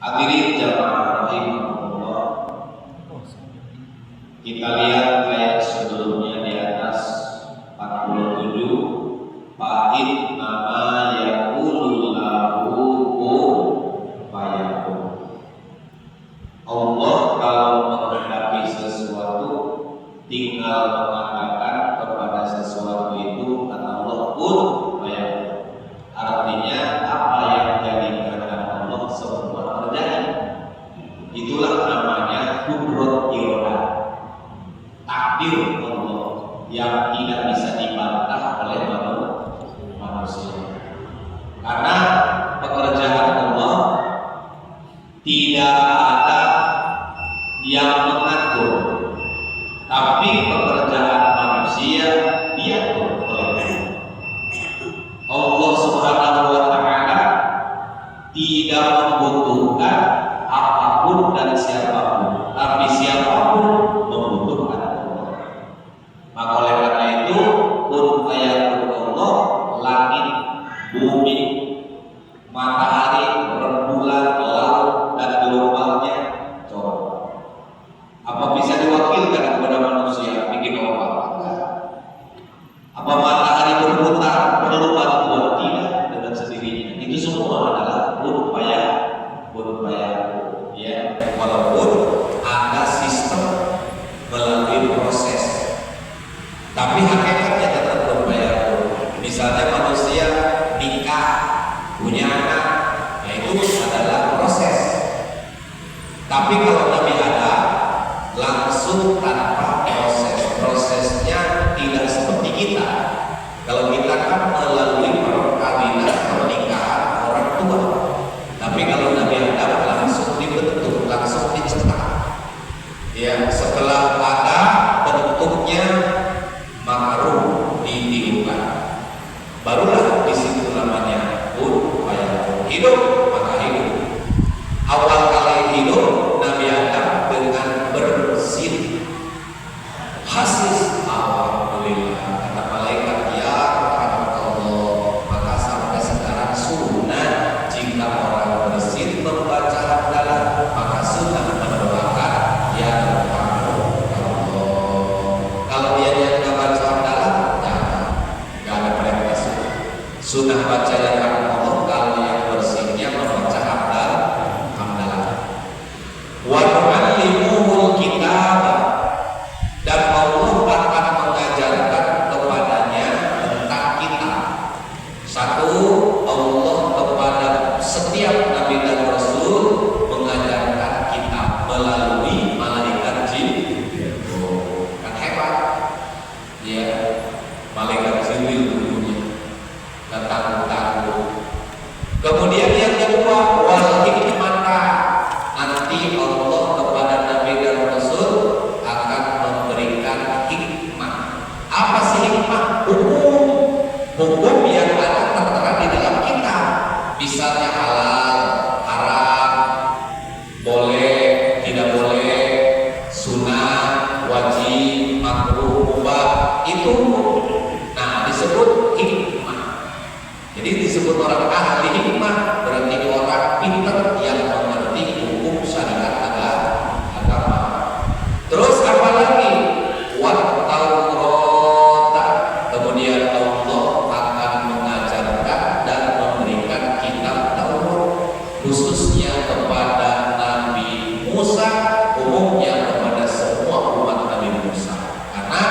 Hadirin jamaah rahimahullah, kita lihat ayat sebelumnya di atas 47, fa'in nama yaqulullahu fayakun. Allah kalau menghendaki sesuatu tinggal mengatakan kepada sesuatu itu kata Allah kun fayakun. Artinya apa yang jadi kehendak Allah semua terjadi. Itulah namanya kudrat irodah, takdir Allah yang tidak bisa dibantah oleh manusia. Karena pekerjaan Allah tidak ada yang mengatur, tapi pekerjaan manusia diatur oleh Allah Subhanahu wa Ta'ala. Tidak membutuhkan apapun dan siapapun, tapi siapapun membutuhkan Allah. Maka oleh karena itu kun fayakun Allah, langit, bumi, matahari, rembulan, laut dan gelombangnya coba. Apa bisa diwakilkan kepada manusia bikin Allah? Apa matahari berputar perlu bantuan? Tidak, dengan sendirinya. Itu semua adalah upaya ya. Walaupun ada sistem melalui proses, tapi hakikatnya tetap berupaya. Misalnya manusia nikah, punya anak, ya itu adalah proses. Tapi kalau Nabi ada langsung tanpa proses, prosesnya tidak seperti kita. Kalau kita kan melalui perkawinan, pernikahan orang tua. Tapi kalau Nabi Adam langsung dibentuk, langsung dicetak. Ya, setelah ada bentuknya makaruh ditiupkan. Barulah di situ namanya fayakun. Hidup maka hidup. Awal kali hidup Nabi Adam dengan bersin. Hasis alhamdulillah kata malaikat ya Allah. Maka sampai sekarang sunnah jika orang bersin membaca hamdalah, maka sunnah mendoakan ya Allah. Kalau dia yang nggak baca hamdalah, jangan, nggak ada perintah sunnah baca yang Allah. Kalau yang bersinnya membaca hamdalah. Wa nu'allimuhul kitab, dan Allah akan mengajarkan kepadanya tentang kitab. Satu, Allah kepada setiap nabi dan rasul mengajarkan kitab melalui malaikat Jibril. Kan hebat, ya, malaikat Jibril dulunya tangguh. Kemudian yang kedua, wal hikmata, nanti Allah kepada nabi dan rasul akan memberikan hikmah. Apa sih hikmah? Hukum yang ada tertera di dalam kitab. Misalnya halal, haram, boleh, tidak boleh, sunnah, wajib, makruh, mubah, itu nah disebut hikmah. Jadi disebut orang ahli hikmah, berarti orang pintar yang mengerti hukum syariat agama. Terus apa lagi? Wat Taurat. Kemudian Allah akan mengajarkan dan memberikan kitab Taurat, khususnya kepada Nabi Musa, umumnya kepada semua umat Nabi Musa. Karena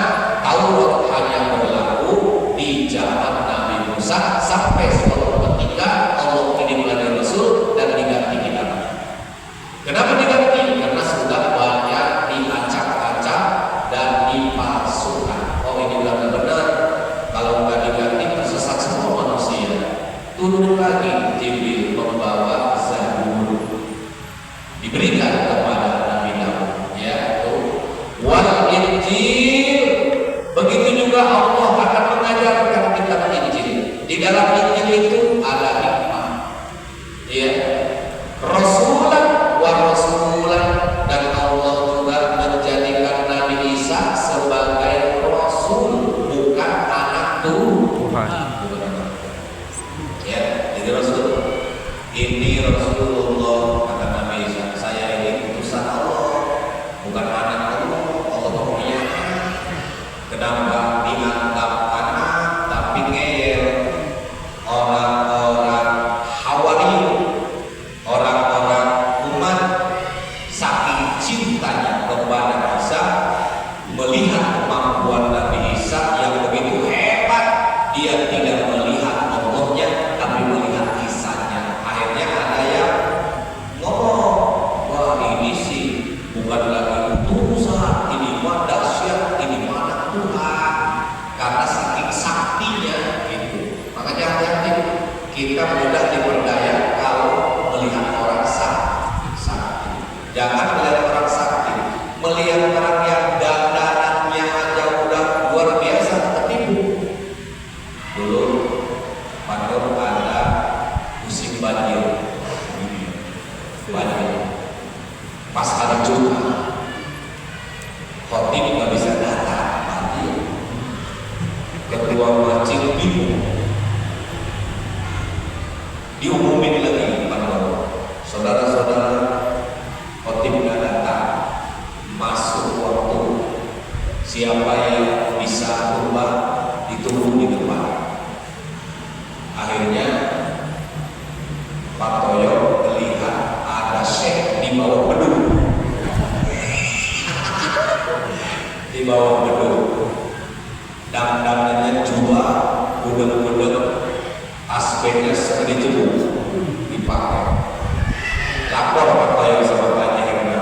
Taurat hanya berlaku di zaman Nabi Musa sampai suatu ketika Allah kirim Nabi Rasul dan diganti kitab. banyak. Pas hari Jumat, khotib nggak bisa datang pagi. Ketua masjid bingung. Diumumin lagi pada saudara-saudara, khotib nggak datang, masuk waktu. Siapa yang bisa khutbah ditunggu di depan. Akhirnya Pak Toyo melihat ada syekh di bawah beduk. Di bawah beduk, dam-damnya jua, gudeg-gudeg, aspeknya sekali jebuk dipakai. Lapor Pak Toyo sama Pak Herna.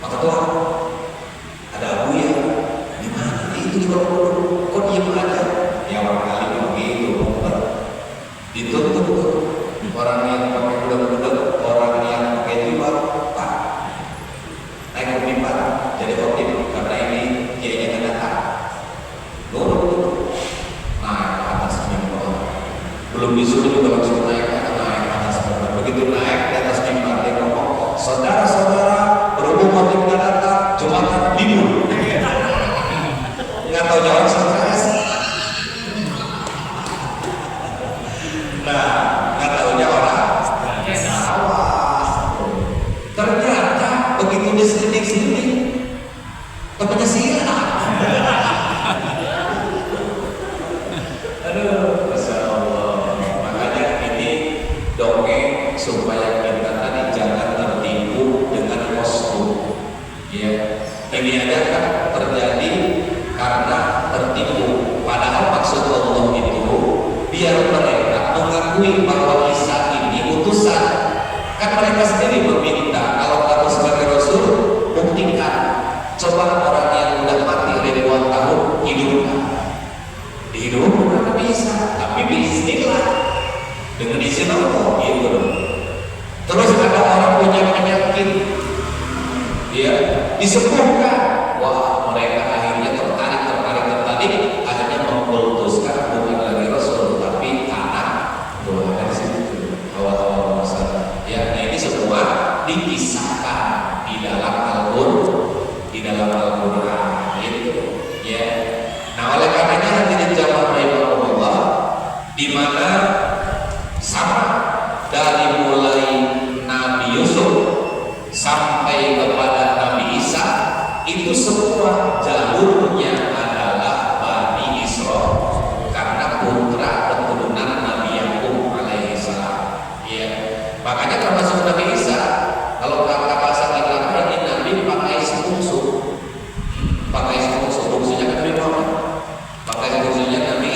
Pak Ketua, ada abu ya? Di mana? Itu di bawah beduk. Kok diem aja? Ya orang kali begitu. Ditutup orang yang pakai gudeg-gudeg, orang yang pakai jubah, Pak naik ke mimbar jadi khotib karena ini kiainya nggak datang. Nurut naik ke atas mimbar, belum disuruh juga langsung naik ke atas mimbar. Begitu naik di atas mimbar dia ngomong, saudara-saudara, berhubung khotib nggak datang, Jumatan libur. Nggak tahu jawab stres. Nah, nggak tahunya orang ternyata begitu diselidik-selidik temennya siapa? Aduh, Masya Allah. Makanya ini dongeng supaya kita tadi jangan tertipu dengan kostum. Ya, ini aja kan terjadi karena tertipu. Padahal maksud Allah itu biar mereka mengakui bahwa Isa ini utusan. Kan mereka sendiri meminta, kalau kamu sebagai Rasul, buktikan. Coba orang yang udah mati ribuan tahun hidupkan. Dihidupkan kan bisa, tapi bismillah dengan izin Allah gitu. Terus ada orang punya penyakit, ya disembuhkan. Wah, mereka akhirnya tertarik, akhirnya memutuskan bukan lagi Rasul, tapi anak Tuhan. Dari situ awal-awal masalah. Ya, nah ini semua dikisahkan di dalam Al-Quran, gitu. Ya. Nah, oleh karenanya hadirin jamaah rahimahullah, di mana sama dari mulai Nabi Yusuf sampai kepada Nabi Isa itu semua jalurnya adalah Bani Israil karena putra keturunan Nabi Yakub alaihi salam. Ya. Makanya termasuk Nabi Isa, kalau kata bahasa kita ini Nabi pakai sebungsu. Pakai sebungsu, bungsunya kan Nabi Muhammad. Pakai sebungsunya Nabi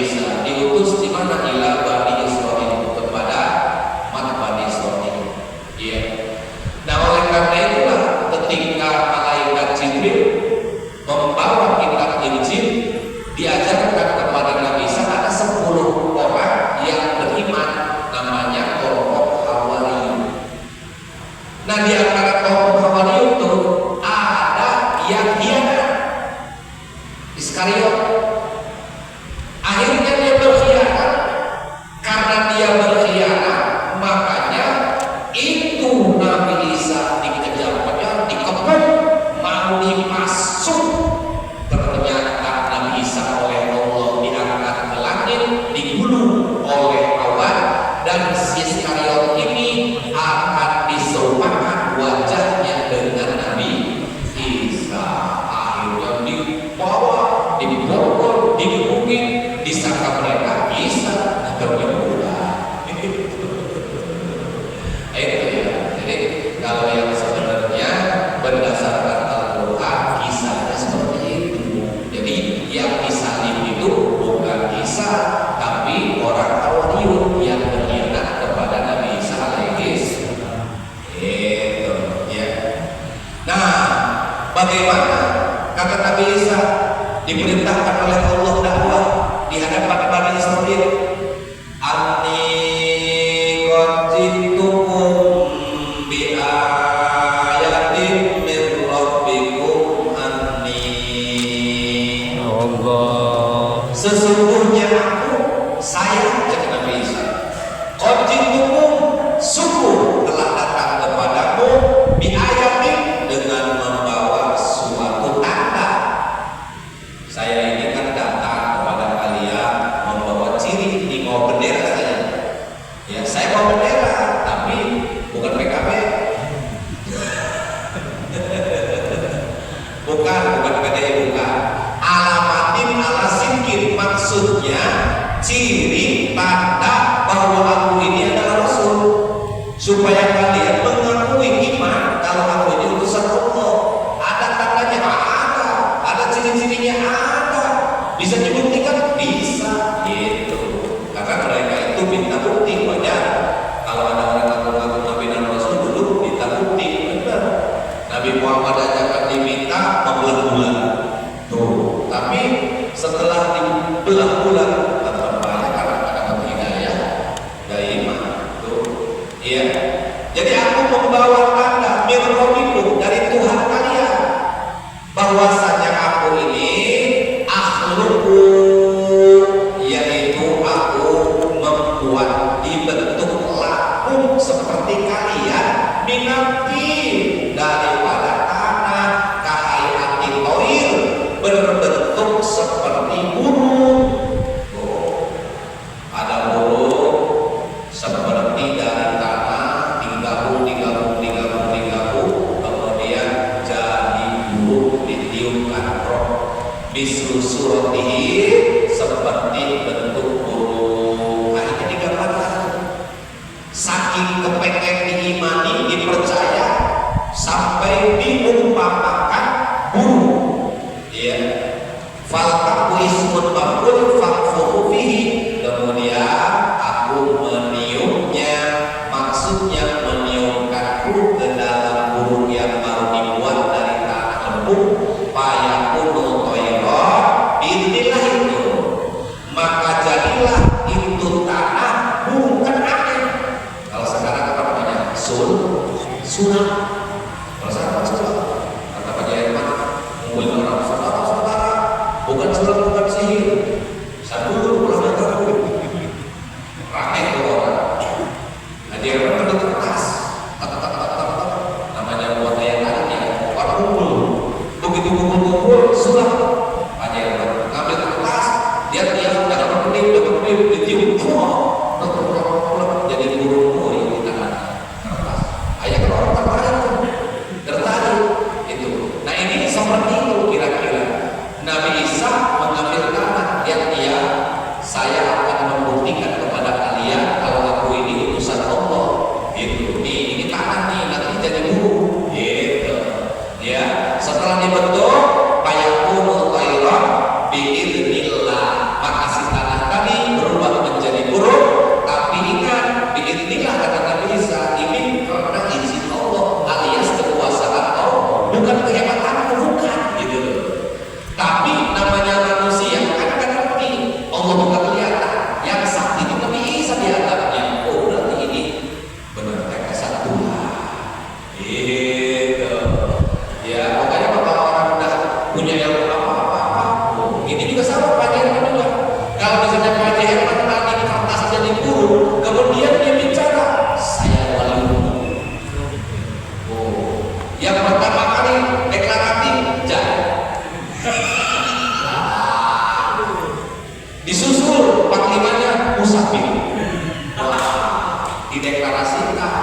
Isa diutus di mana? Ila Bani Israil, kepada umat Bani Israil. Ya. Nah, oleh karena itulah ketika malaikat Jibril membawa kitab Injil diajarkan kepada Nabi Isa, ada 10 orang yang beriman, namanya kelompok Hawariyun. Nah, di antara kelompok Hawariyun itu ada yang hianat, Iskariot. Akhirnya dia berkhianat. Karena dia berkhianat, makanya itu Nabi Isa dikejar-kejar, dikepung, mau dimasuk. Ternyata Nabi Isa oleh Allah diangkat ke langit, digulung oleh awan, dan si Iskariot ini akan diserupakan wajahnya dengan Nabi Isa. Akhirnya dibawa, dibobol, digebukin, disangka mereka Isa ternyata itu ya. Jadi kalau yang sebenarnya berdasarkan Al-Quran kisahnya seperti itu. Jadi yang disalib itu bukan Isa, tapi orang Hawariyun yang berkhianat kepada Nabi Isa alaihi salam. Itu ya. Nah, bagaimana kata Nabi Isa diperintahkan oleh Allah dakwah di hadapan Bani Israil? Anni qad jitukum bi ayatin min rabbikum anni Allah. Sesungguhnya saya, kata Nabi Isa, qad jitukum, sungguh telah kalian mengakui iman kalau aku ini utusan Allah. Ada tandanya? Ada ciri-cirinya? Ada. Bisa dibuktikan? Bisa. Gitu. Karena mereka itu minta bukti. Wajar. Kalau ada orang ngaku-ngaku Nabi dan Rasul dulu minta bukti. Benar. Nabi Muhammad aja kan diminta membelah bulan. Tuh. Tapi setelah dibelah bulan tetap banyak karena ada hidayah dari iman. Tuh. Iya. Jadi aku membawa tanda mirrobikum dari Tuhan kalian bahwasanya aku ini akhluqu, yaitu aku membuat dibentuk lakum seperti kalian minati daripada tanah kahayati toir berbentuk seperti burung. Oh, ada burung seperti dari tanah digabung, kemudian jadi burung ditiupkan roh mislu suratihi seperti bentuk burung. Akhirnya digambarkan saking kepengen diimani, dipercaya sampai diumpamakan burung. Ya, falqahu ismun maf'ul faqfuhu fihi. Kemudian aku meniupnya, maksudnya meniupkan ruh ke dalam burung yang baru dibuat dari tanah lembut. Fayakunu toiro biidznillah itu, maka jadilah itu tanah burung. Kan aneh. Kalau sekarang apa namanya? Sunat. Kalau sekarang sunat. Kata Pak Jairman, mungkin orang saudara-saudara, bukan sunat, bukan sihir. Saya dulu pulang negara. Ramai tuh orang. Nah, dia ada kertas, namanya buat ayat-ayatnya. Orang kumpul, begitu kumpul surat. Pak Jairman ngambil kertas, dia jangan kedip, ditiup, jadi burung yang di tangan kertas. Ayat orang tertarik itu. Nah ini seperti itu kira-kira. Nabi Isa mengambil tanah, dia saya akan membuktikan kepada kalian kalau aku ini utusan Allah. Gitu. Ini tanah nih, nanti jadi burung. Gitu. Ya. Setelah dibentuk, fayakunu thayran biidznillah. Maka si tanah tadi berubah menjadi burung. Tapi ingat, biidznillah kata Nabi Isa, ini karena izin Allah alias kekuasaan Allah, bukan kehebatanku, bukan. Gitu. Tapi namanya manusia kan ngerti Allah bukan kelihatan. Yang sakti itu Nabi Isa dianggapnya. Oh berarti ini benar kekasih Tuhan. Gitu. Ya makanya kalau orang udah punya ilmu apa-apa, ini juga sama Pak Jairman juga. Kalau misalnya Pak Jairman nanti kertas jadi burung, kemudian dia bicara, saya wali. Oh, yang pertama kali deklarasi jadi. Disusul panglimanya Musafir. Dideklarasikan,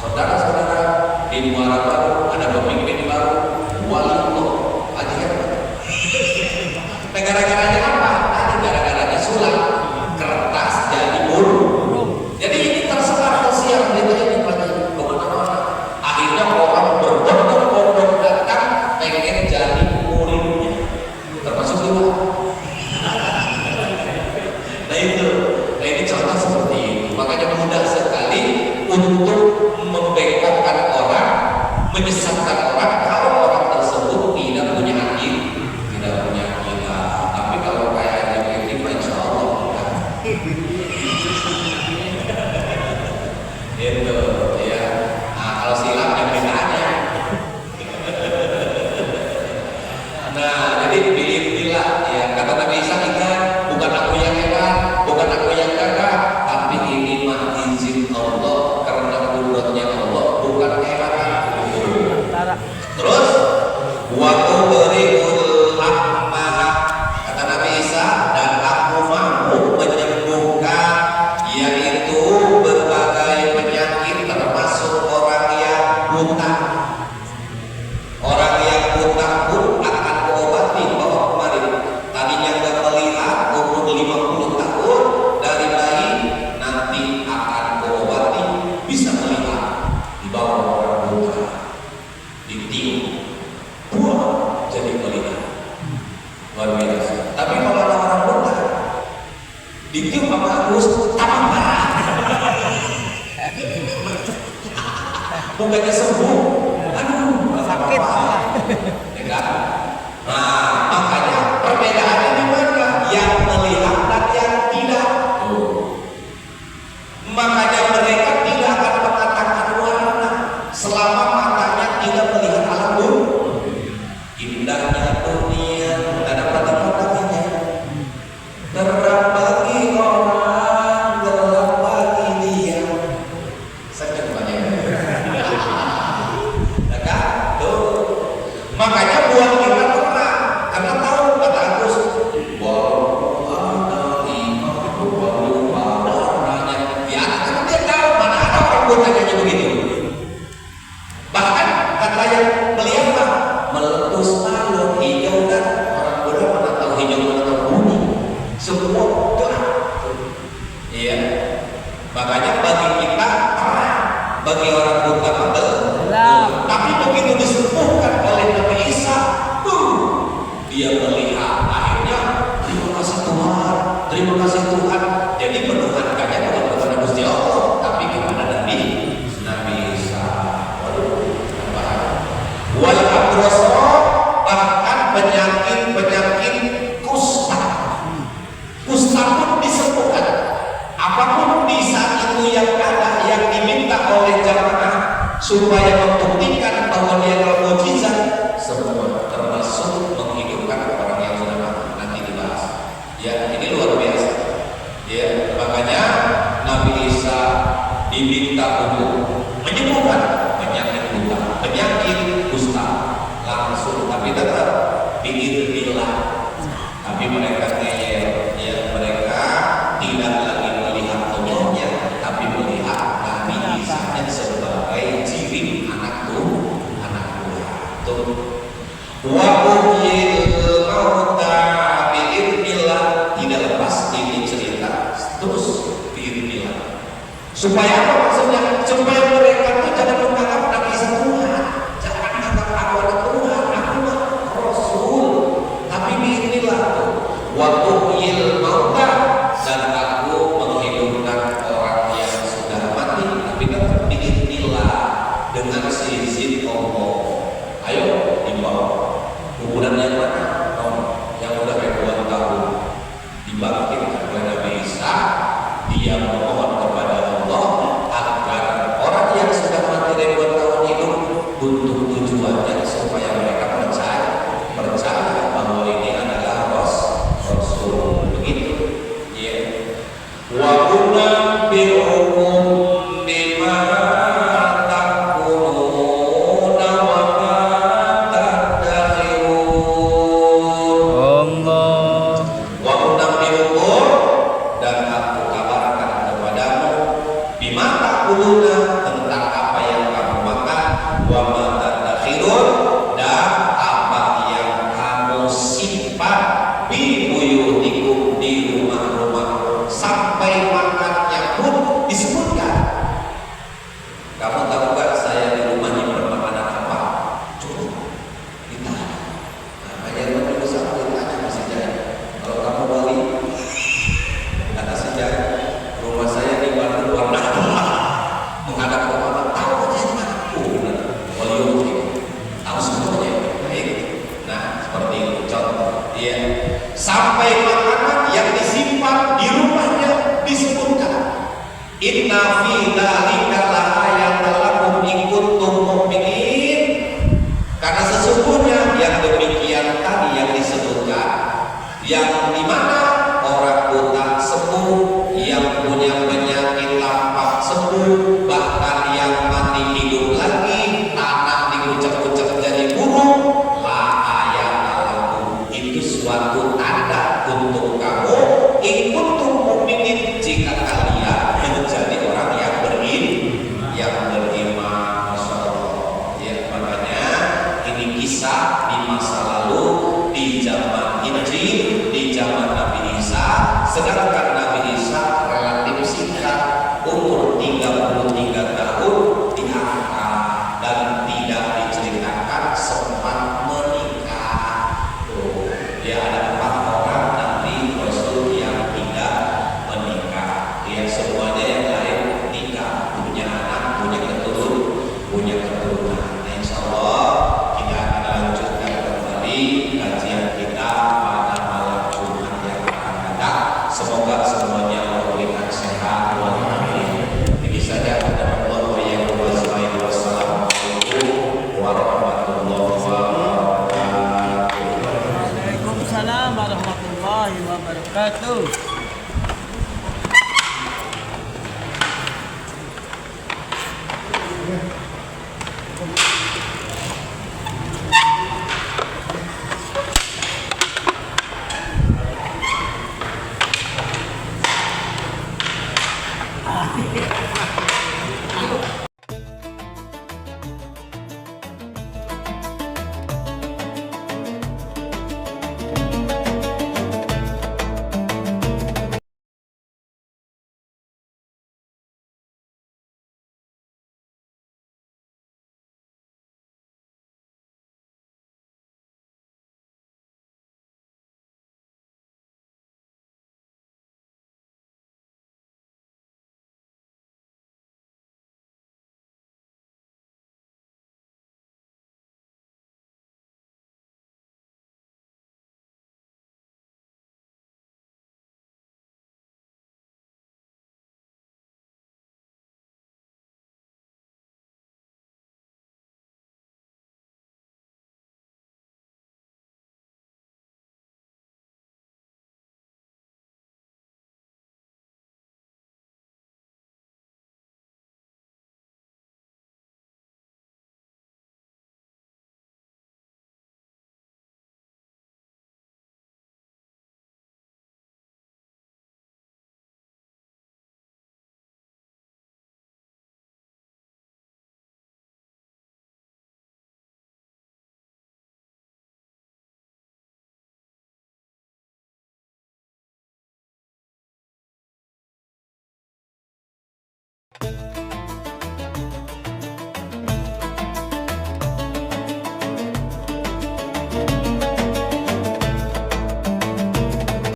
saudara-saudara, di Muara Baru ada pemimpin baru, wali Allah, Haji Herman. Gara-garanya apa? Tadi gara-garanya sulap kertas jadi burung. Jadi ini tersebar tersiar berita ini pada kemana-mana. Akhirnya orang berbondong-bondong datang pengen jadi muridnya, termasuk juga. Nah ini contoh seperti itu. Makanya mudah sekali untuk membengkokkan orang, menyesatkan orang kalau orang tersebut tidak punya hati, tidak punya akidah. Tapi kalau kayak ini, insya Allah bukan. Itu ya. Nah kalau silap yang bedanya. Nah jadi biidznillah ya, kata Nabi Isa, ingat, bukan aku yang hebat, bukan aku yang gagah, tapi ini mah izin Allah karena kudratnya Allah, bukan kehebatan. bukannya sembuh, aduh Sakit. ya kan? Nah, makanya perbedaannya di mana? Yang melihat dan yang tidak. Tuh. Makanya mereka tidak akan mengatakan warna selama matanya tidak melihat alam indahnya dunia. Dan apa kata-katanya? Terang bagi orang, gelap bagi dia. Sakit banyak. Makanya buat kita tenang, karena tahu kata Agus, walau ada imam, walau ada orangnya, ya karena dia tahu mana ada orang bertanya begitu. Bahkan kata yang melihat mah meletus alun hijau dan orang bodoh mana tahu hijau mana tahu kuning, semua gelap. Iya, makanya bagi kita terang, bagi orang buta gelap. Tapi begitu disembuhkan oleh Nabi Isa, dia melihat akhirnya terima kasih Tuhan, terima kasih Tuhan. Jadi menuhankannya bukan kepada Gusti Allah, tapi kepada Nabi Isa. Wal abroso, bahkan penyakit kusta pun disembuhkan. Apapun di saat itu yang ada yang diminta oleh jamaah supaya membuktikan bahwa dia adalah mukjizat, semua termasuk menghidupkan orang yang sudah mati. Nanti dibahas. Ya, ini luar biasa. Ya, makanya Nabi Isa diminta untuk menyembuhkan penyakit buta, penyakit kusta langsung, tapi tetap diirinlah. Tapi mereka ngeyel, ya mereka tidak lagi melihat Allahnya, tapi melihat Nabi Isa sebagai ciri anak Tuhan. Wa uhyil mauta biidznillah, tidak lepas ini cerita terus biidznillah. Supaya apa maksudnya? Supaya mereka itu jangan menganggap Nabi Isa Tuhan, jangan menganggap aku anak Tuhan, aku mah Rasul, tapi biidznillah. Wa uhyil mauta, dan aku menghidupkan orang yang sudah mati, tapi tetap biidznillah, dengan seizin Allah. Ayo dibawa kuburan yang mana?